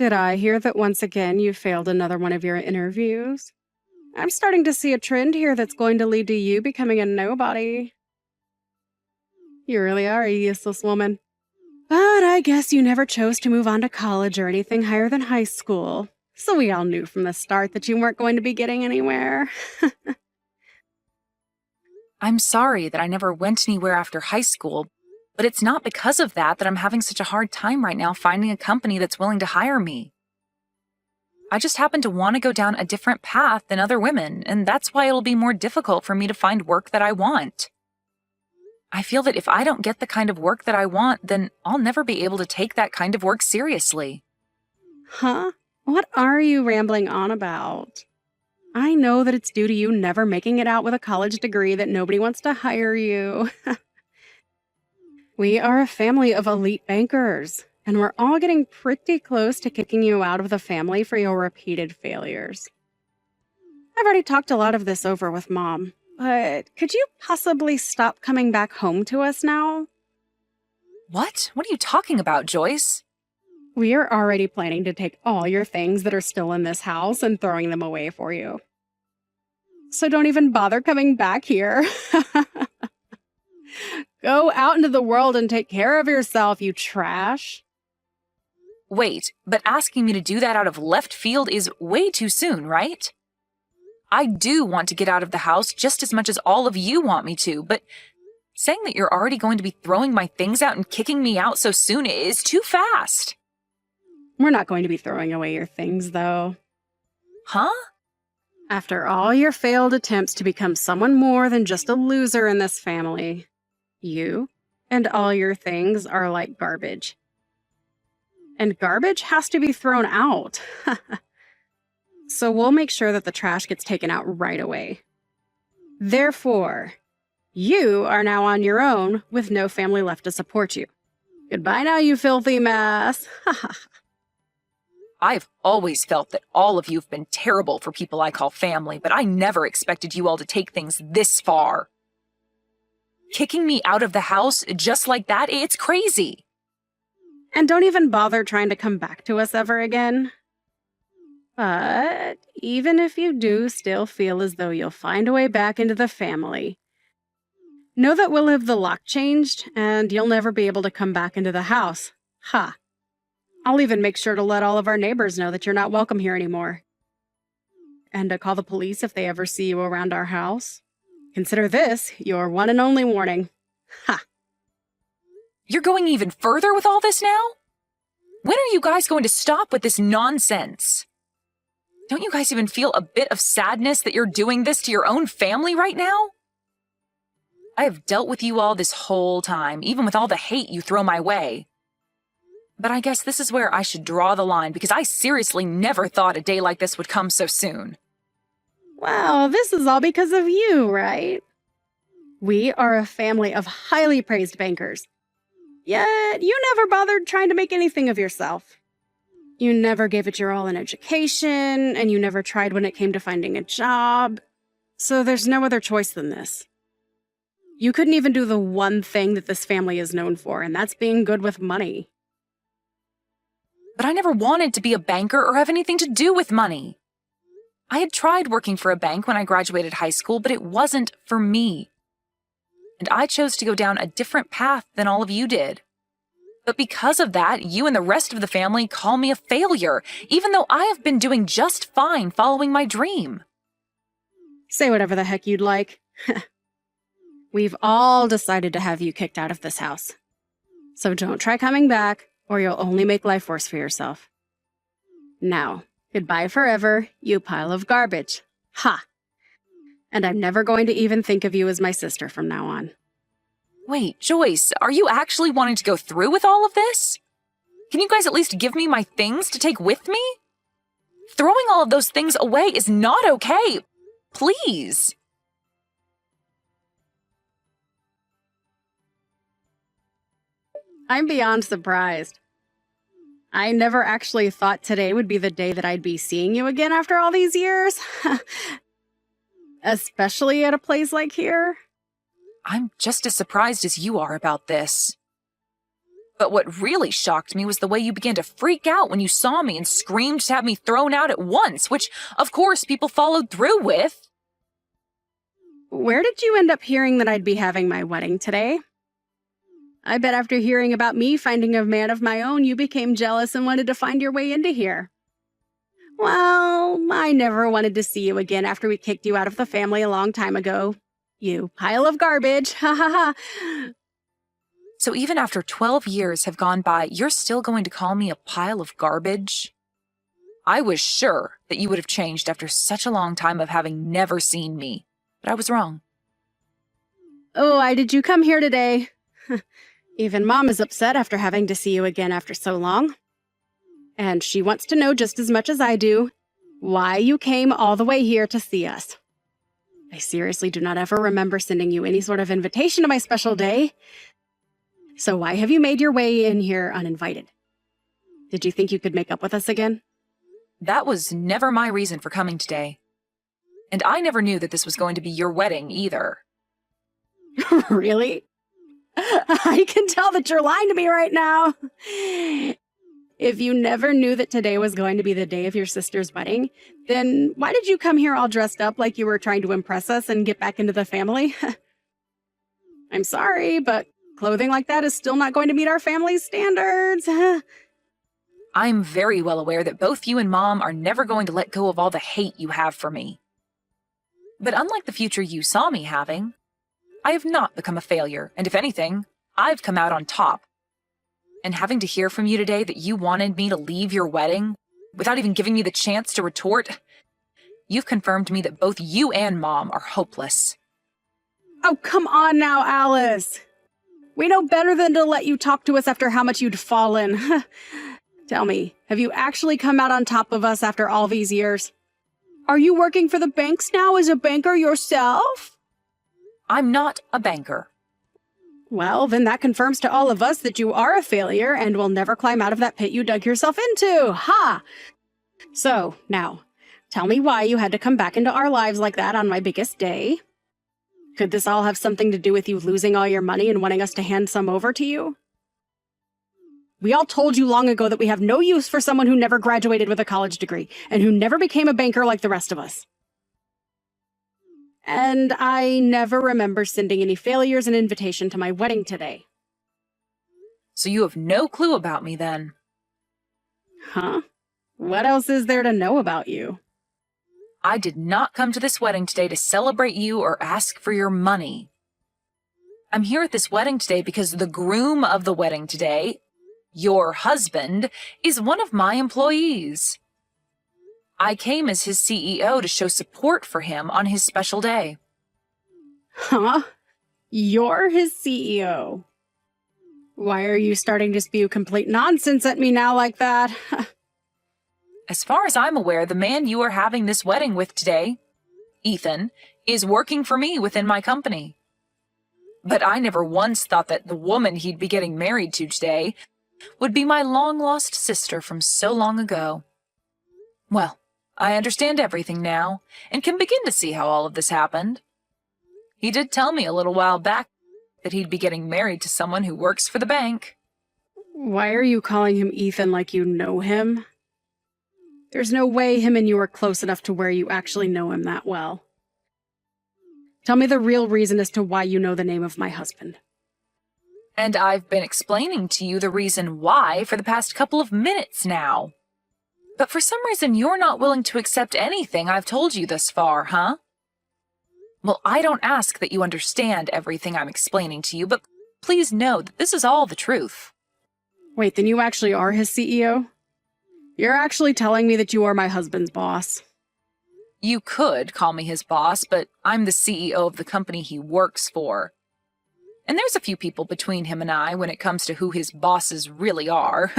Did I hear that once again you failed another one of your interviews? I'm starting to see a trend here that's going to lead to you becoming a nobody. You really are a useless woman. But I guess you never chose to move on to college or anything higher than high school. So we all knew from the start that you weren't going to be getting anywhere. I'm sorry that I never went anywhere after high school, but it's not because of that I'm having such a hard time right now finding a company that's willing to hire me. I just happen to want to go down a different path than other women, and that's why it'll be more difficult for me to find work that I want. I feel that if I don't get the kind of work that I want, then I'll never be able to take that kind of work seriously. Huh? What are you rambling on about? I know that it's due to you never making it out with a college degree that nobody wants to hire you. We are a family of elite bankers, and we're all getting pretty close to kicking you out of the family for your repeated failures. I've already talked a lot of this over with Mom, but could you possibly stop coming back home to us now? What? What are you talking about, Joyce? We are already planning to take all your things that are still in this house and throwing them away for you. So don't even bother coming back here. Go out into the world and take care of yourself, you trash. Wait, but asking me to do that out of left field is way too soon, right? I do want to get out of the house just as much as all of you want me to, but saying that you're already going to be throwing my things out and kicking me out so soon is too fast. We're not going to be throwing away your things, though. Huh? After all your failed attempts to become someone more than just a loser in this family, you and all your things are like garbage. And garbage has to be thrown out. So we'll make sure that the trash gets taken out right away. Therefore, you are now on your own with no family left to support you. Goodbye now, you filthy mess. I've always felt that all of you have been terrible for people I call family, but I never expected you all to take things this far. Kicking me out of the house just like that, it's crazy. And don't even bother trying to come back to us ever again. But even if you do still feel as though you'll find a way back into the family, know that we'll have the lock changed and you'll never be able to come back into the house. Ha! I'll even make sure to let all of our neighbors know that you're not welcome here anymore. And to call the police if they ever see you around our house. Consider this your one and only warning. Ha! You're going even further with all this now? When are you guys going to stop with this nonsense? Don't you guys even feel a bit of sadness that you're doing this to your own family right now? I have dealt with you all this whole time, even with all the hate you throw my way. But I guess this is where I should draw the line, because I seriously never thought a day like this would come so soon. Well, this is all because of you, right? We are a family of highly praised bankers. Yet, you never bothered trying to make anything of yourself. You never gave it your all in education, and you never tried when it came to finding a job. So there's no other choice than this. You couldn't even do the one thing that this family is known for, and that's being good with money. But I never wanted to be a banker or have anything to do with money. I had tried working for a bank when I graduated high school, but it wasn't for me. And I chose to go down a different path than all of you did. But because of that, you and the rest of the family call me a failure, even though I have been doing just fine following my dream. Say whatever the heck you'd like. We've all decided to have you kicked out of this house. So don't try coming back, or you'll only make life worse for yourself. Now, goodbye forever, you pile of garbage. Ha! And I'm never going to even think of you as my sister from now on. Wait, Joyce, are you actually wanting to go through with all of this? Can you guys at least give me my things to take with me? Throwing all of those things away is not okay. Please. I'm beyond surprised. I never actually thought today would be the day that I'd be seeing you again after all these years. Especially at a place like here. I'm just as surprised as you are about this. But what really shocked me was the way you began to freak out when you saw me and screamed to have me thrown out at once, which, of course, people followed through with. Where did you end up hearing that I'd be having my wedding today? I bet after hearing about me finding a man of my own, you became jealous and wanted to find your way into here. Well, I never wanted to see you again after we kicked you out of the family a long time ago. You pile of garbage, ha ha ha. So even after 12 years have gone by, you're still going to call me a pile of garbage? I was sure that you would have changed after such a long time of having never seen me, but I was wrong. Oh, why did you come here today? Even Mom is upset after having to see you again after so long. And she wants to know just as much as I do why you came all the way here to see us. I seriously do not ever remember sending you any sort of invitation to my special day. So why have you made your way in here uninvited? Did you think you could make up with us again? That was never my reason for coming today. And I never knew that this was going to be your wedding either. Really? I can tell that you're lying to me right now. If you never knew that today was going to be the day of your sister's wedding, then why did you come here all dressed up like you were trying to impress us and get back into the family? I'm sorry, but clothing like that is still not going to meet our family's standards. I'm very well aware that both you and Mom are never going to let go of all the hate you have for me. But unlike the future you saw me having, I have not become a failure, and if anything, I've come out on top. And having to hear from you today that you wanted me to leave your wedding, without even giving me the chance to retort, you've confirmed to me that both you and Mom are hopeless. Oh, come on now, Alice. We know better than to let you talk to us after how much you'd fallen. Tell me, have you actually come out on top of us after all these years? Are you working for the banks now as a banker yourself? I'm not a banker. Well, then that confirms to all of us that you are a failure and will never climb out of that pit you dug yourself into. Ha! So, now, tell me why you had to come back into our lives like that on my biggest day. Could this all have something to do with you losing all your money and wanting us to hand some over to you? We all told you long ago that we have no use for someone who never graduated with a college degree and who never became a banker like the rest of us. And I never remember sending any failures an invitation to my wedding today. So you have no clue about me then? Huh? What else is there to know about you? I did not come to this wedding today to celebrate you or ask for your money. I'm here at this wedding today because the groom of the wedding today, your husband, is one of my employees. I came as his CEO to show support for him on his special day. Huh? You're his CEO. Why are you starting to spew complete nonsense at me now like that? As far as I'm aware, the man you are having this wedding with today, Ethan, is working for me within my company. But I never once thought that the woman he'd be getting married to today would be my long-lost sister from so long ago. Well, I understand everything now, and can begin to see how all of this happened. He did tell me a little while back that he'd be getting married to someone who works for the bank. Why are you calling him Ethan like you know him? There's no way him and you are close enough to where you actually know him that well. Tell me the real reason as to why you know the name of my husband. And I've been explaining to you the reason why for the past couple of minutes now. But for some reason you're not willing to accept anything I've told you thus far, huh? Well, I don't ask that you understand everything I'm explaining to you, but please know that this is all the truth. Wait, then you actually are his CEO? You're actually telling me that you are my husband's boss? You could call me his boss, but I'm the CEO of the company he works for. And there's a few people between him and I when it comes to who his bosses really are.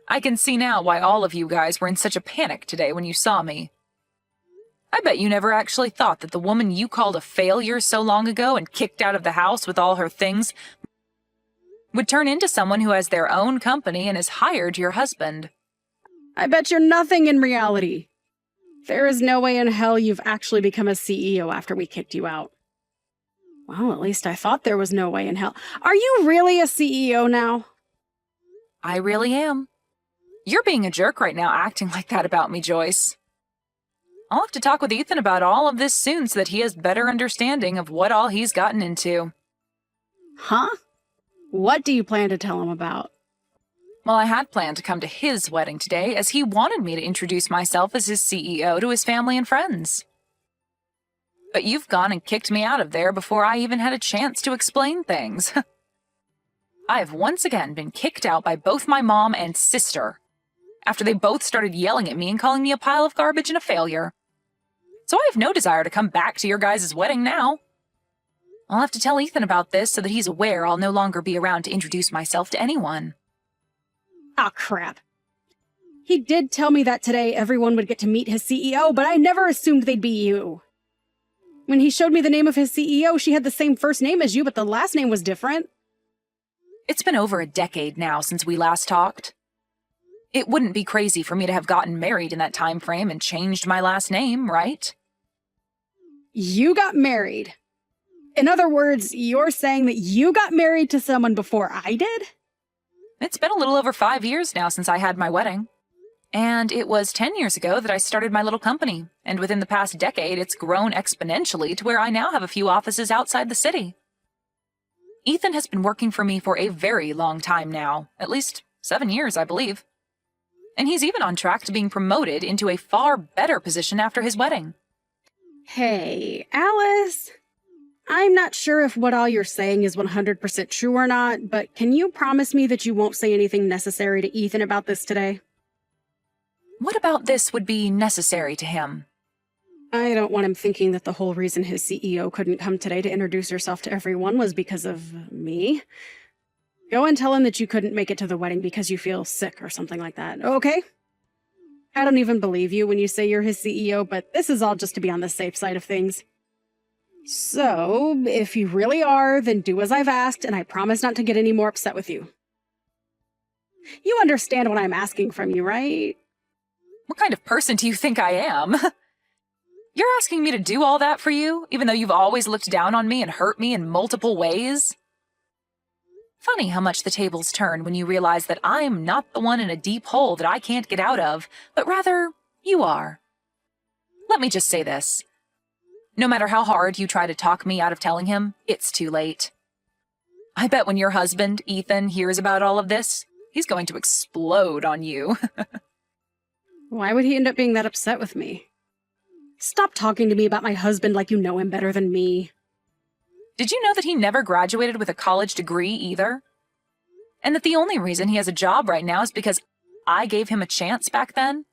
I can see now why all of you guys were in such a panic today when you saw me. I bet you never actually thought that the woman you called a failure so long ago and kicked out of the house with all her things would turn into someone who has their own company and has hired your husband. I bet you're nothing in reality. There is no way in hell you've actually become a CEO after we kicked you out. Well, at least I thought there was no way in hell. Are you really a CEO now? I really am. You're being a jerk right now acting like that about me, Joyce. I'll have to talk with Ethan about all of this soon so that he has better understanding of what all he's gotten into. Huh? What do you plan to tell him about? Well, I had planned to come to his wedding today as he wanted me to introduce myself as his CEO to his family and friends. But you've gone and kicked me out of there before I even had a chance to explain things. I have once again been kicked out by both my mom and sister after they both started yelling at me and calling me a pile of garbage and a failure. So I have no desire to come back to your guys' wedding now. I'll have to tell Ethan about this so that he's aware I'll no longer be around to introduce myself to anyone. Ah, crap. He did tell me that today everyone would get to meet his CEO, but I never assumed they'd be you. When he showed me the name of his CEO, she had the same first name as you, but the last name was different. It's been over a decade now since we last talked. It wouldn't be crazy for me to have gotten married in that time frame and changed my last name, right? You got married. In other words, you're saying that you got married to someone before I did? It's been a little over 5 years now since I had my wedding. And it was 10 years ago that I started my little company, and within the past decade, it's grown exponentially to where I now have a few offices outside the city. Ethan has been working for me for a very long time now, at least 7 years, I believe. And he's even on track to being promoted into a far better position after his wedding. Hey, Alice. I'm not sure if what all you're saying is 100% true or not, but can you promise me that you won't say anything necessary to Ethan about this today? What about this would be necessary to him? I don't want him thinking that the whole reason his CEO couldn't come today to introduce herself to everyone was because of me. Go and tell him that you couldn't make it to the wedding because you feel sick or something like that, okay? I don't even believe you when you say you're his CEO, but this is all just to be on the safe side of things. So, if you really are, then do as I've asked, and I promise not to get any more upset with you. You understand what I'm asking from you, right? What kind of person do you think I am? You're asking me to do all that for you, even though you've always looked down on me and hurt me in multiple ways? Funny how much the tables turn when you realize that I'm not the one in a deep hole that I can't get out of, but rather, you are. Let me just say this. No matter how hard you try to talk me out of telling him, it's too late. I bet when your husband, Ethan, hears about all of this, he's going to explode on you. Why would he end up being that upset with me? Stop talking to me about my husband like you know him better than me. Did you know that he never graduated with a college degree either? And that the only reason he has a job right now is because I gave him a chance back then?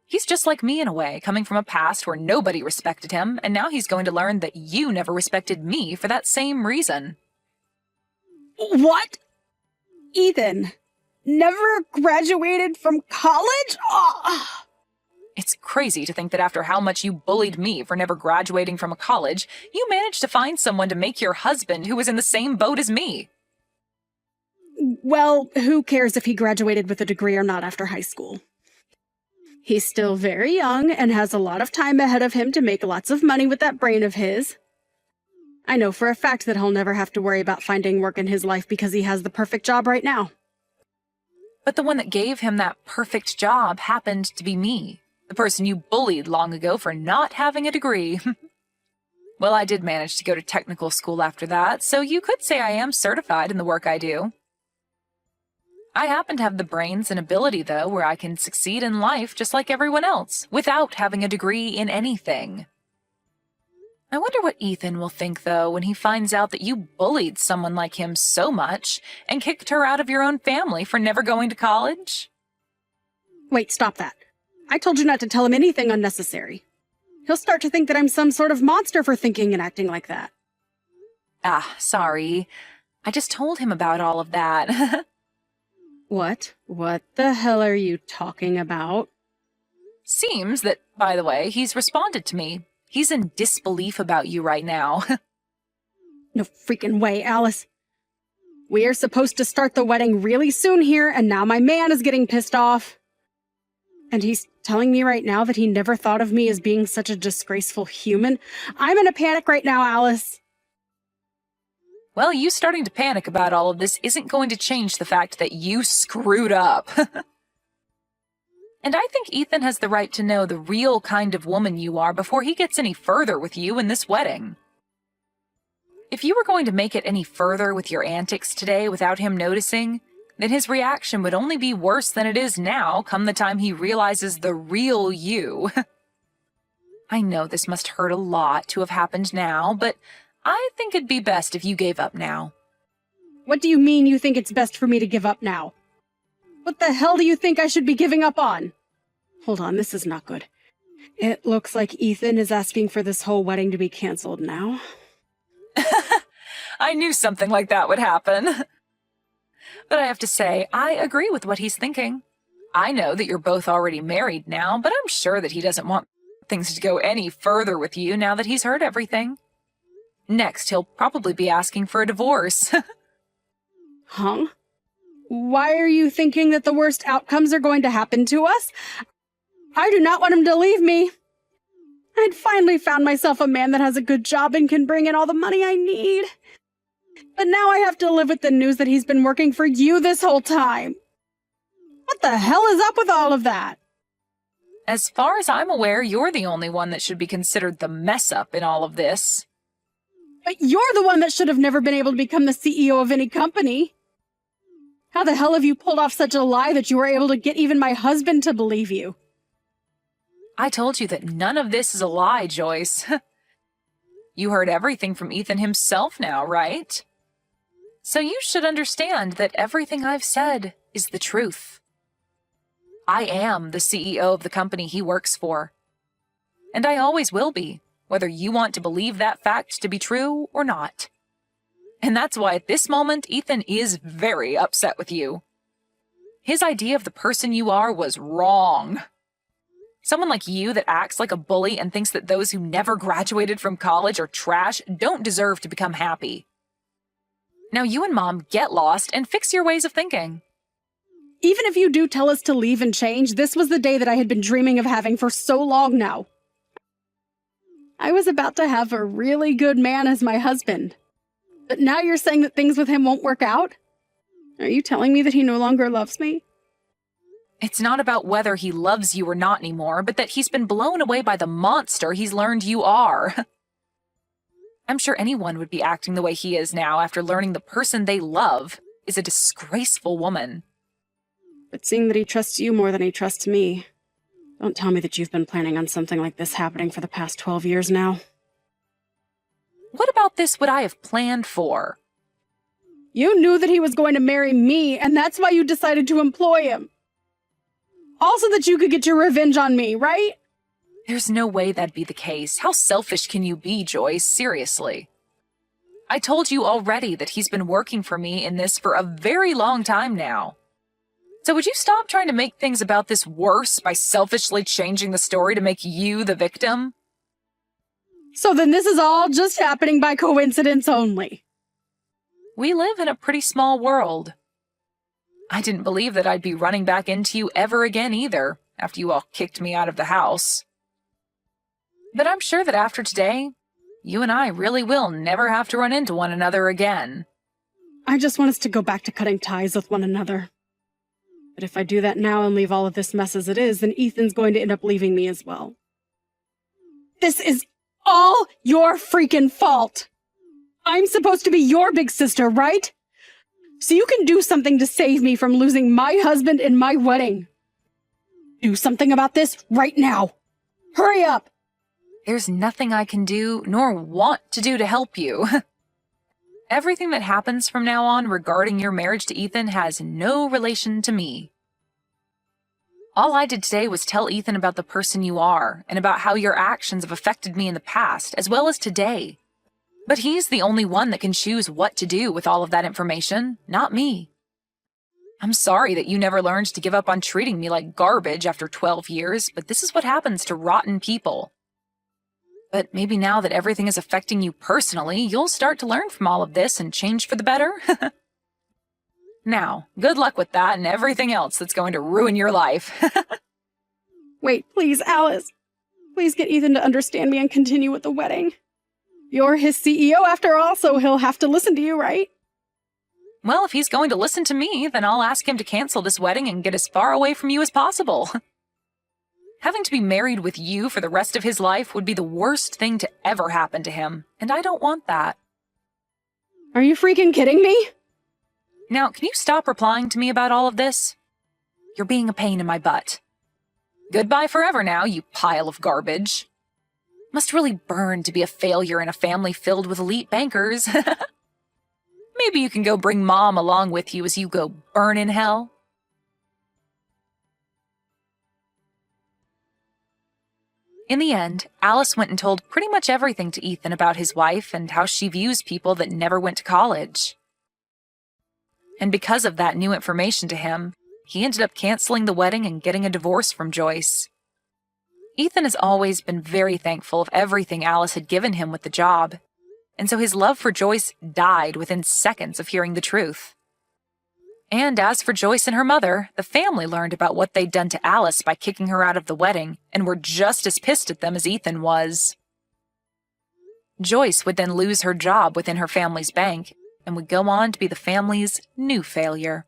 He's just like me in a way, coming from a past where nobody respected him, and now he's going to learn that you never respected me for that same reason. What? Ethan never graduated from college? Oh. It's crazy to think that after how much you bullied me for never graduating from a college, you managed to find someone to make your husband who was in the same boat as me. Well, who cares if he graduated with a degree or not after high school? He's still very young and has a lot of time ahead of him to make lots of money with that brain of his. I know for a fact that he'll never have to worry about finding work in his life because he has the perfect job right now. But the one that gave him that perfect job happened to be me, the person you bullied long ago for not having a degree. Well, I did manage to go to technical school after that, so you could say I am certified in the work I do. I happen to have the brains and ability, though, where I can succeed in life just like everyone else, without having a degree in anything. I wonder what Ethan will think, though, when he finds out that you bullied someone like him so much and kicked her out of your own family for never going to college. Wait, stop that. I told you not to tell him anything unnecessary. He'll start to think that I'm some sort of monster for thinking and acting like that. Ah, sorry. I just told him about all of that. What? What the hell are you talking about? Seems that, by the way, he's responded to me. He's in disbelief about you right now. No freaking way, Alice. We are supposed to start the wedding really soon here, and now my man is getting pissed off. And he's telling me right now that he never thought of me as being such a disgraceful human. I'm in a panic right now, Alice. Well, you starting to panic about all of this isn't going to change the fact that you screwed up. And I think Ethan has the right to know the real kind of woman you are before he gets any further with you in this wedding. If you were going to make it any further with your antics today without him noticing, then his reaction would only be worse than it is now come the time he realizes the real you. I know this must hurt a lot to have happened now, but I think it'd be best if you gave up now. What do you mean you think it's best for me to give up now? What the hell do you think I should be giving up on? Hold on, this is not good. It looks like Ethan is asking for this whole wedding to be canceled now. I knew something like that would happen. But I have to say, I agree with what he's thinking. I know that you're both already married now, but I'm sure that he doesn't want things to go any further with you now that he's heard everything. Next, he'll probably be asking for a divorce. Huh? Why are you thinking that the worst outcomes are going to happen to us? I do not want him to leave me. I'd finally found myself a man that has a good job and can bring in all the money I need. But now I have to live with the news that he's been working for you this whole time. What the hell is up with all of that? As far as I'm aware, you're the only one that should be considered the mess-up in all of this. But you're the one that should have never been able to become the CEO of any company. How the hell have you pulled off such a lie that you were able to get even my husband to believe you? I told you that none of this is a lie, Joyce. You heard everything from Ethan himself now, right? So you should understand that everything I've said is the truth. I am the CEO of the company he works for. And I always will be, whether you want to believe that fact to be true or not. And that's why at this moment, Ethan is very upset with you. His idea of the person you are was wrong. Someone like you that acts like a bully and thinks that those who never graduated from college are trash don't deserve to become happy. Now you and Mom get lost and fix your ways of thinking. Even if you do tell us to leave and change, this was the day that I had been dreaming of having for so long now. I was about to have a really good man as my husband. But now you're saying that things with him won't work out? Are you telling me that he no longer loves me? It's not about whether he loves you or not anymore, but that he's been blown away by the monster he's learned you are. I'm sure anyone would be acting the way he is now after learning the person they love is a disgraceful woman. But seeing that he trusts you more than he trusts me, don't tell me that you've been planning on something like this happening for the past 12 years now. What about this would I have planned for? You knew that he was going to marry me, and that's why you decided to employ him. Also that you could get your revenge on me, right? There's no way that'd be the case. How selfish can you be, Joyce? Seriously. I told you already that he's been working for me in this for a very long time now. So would you stop trying to make things about this worse by selfishly changing the story to make you the victim? So then this is all just happening by coincidence only. We live in a pretty small world. I didn't believe that I'd be running back into you ever again either, after you all kicked me out of the house. But I'm sure that after today, you and I really will never have to run into one another again. I just want us to go back to cutting ties with one another. But if I do that now and leave all of this mess as it is, then Ethan's going to end up leaving me as well. This is all your freaking fault! I'm supposed to be your big sister, right? So you can do something to save me from losing my husband and my wedding. Do something about this right now. Hurry up! There's nothing I can do nor want to do to help you. Everything that happens from now on regarding your marriage to Ethan has no relation to me. All I did today was tell Ethan about the person you are and about how your actions have affected me in the past as well as today. But he's the only one that can choose what to do with all of that information, not me. I'm sorry that you never learned to give up on treating me like garbage after 12 years, but this is what happens to rotten people. But maybe now that everything is affecting you personally, you'll start to learn from all of this and change for the better. Now, good luck with that and everything else that's going to ruin your life. Wait, please, Alice. Please get Ethan to understand me and continue with the wedding. You're his CEO after all, so he'll have to listen to you, right? Well, if he's going to listen to me, then I'll ask him to cancel this wedding and get as far away from you as possible. Having to be married with you for the rest of his life would be the worst thing to ever happen to him, and I don't want that. Are you freaking kidding me? Now, can you stop replying to me about all of this? You're being a pain in my butt. Goodbye forever now, you pile of garbage. Must really burn to be a failure in a family filled with elite bankers. Maybe you can go bring Mom along with you as you go burn in hell. In the end, Alice went and told pretty much everything to Ethan about his wife and how she views people that never went to college. And because of that new information to him, he ended up canceling the wedding and getting a divorce from Joyce. Ethan has always been very thankful of everything Alice had given him with the job, and so his love for Joyce died within seconds of hearing the truth. And as for Joyce and her mother, the family learned about what they'd done to Alice by kicking her out of the wedding and were just as pissed at them as Ethan was. Joyce would then lose her job within her family's bank and would go on to be the family's new failure.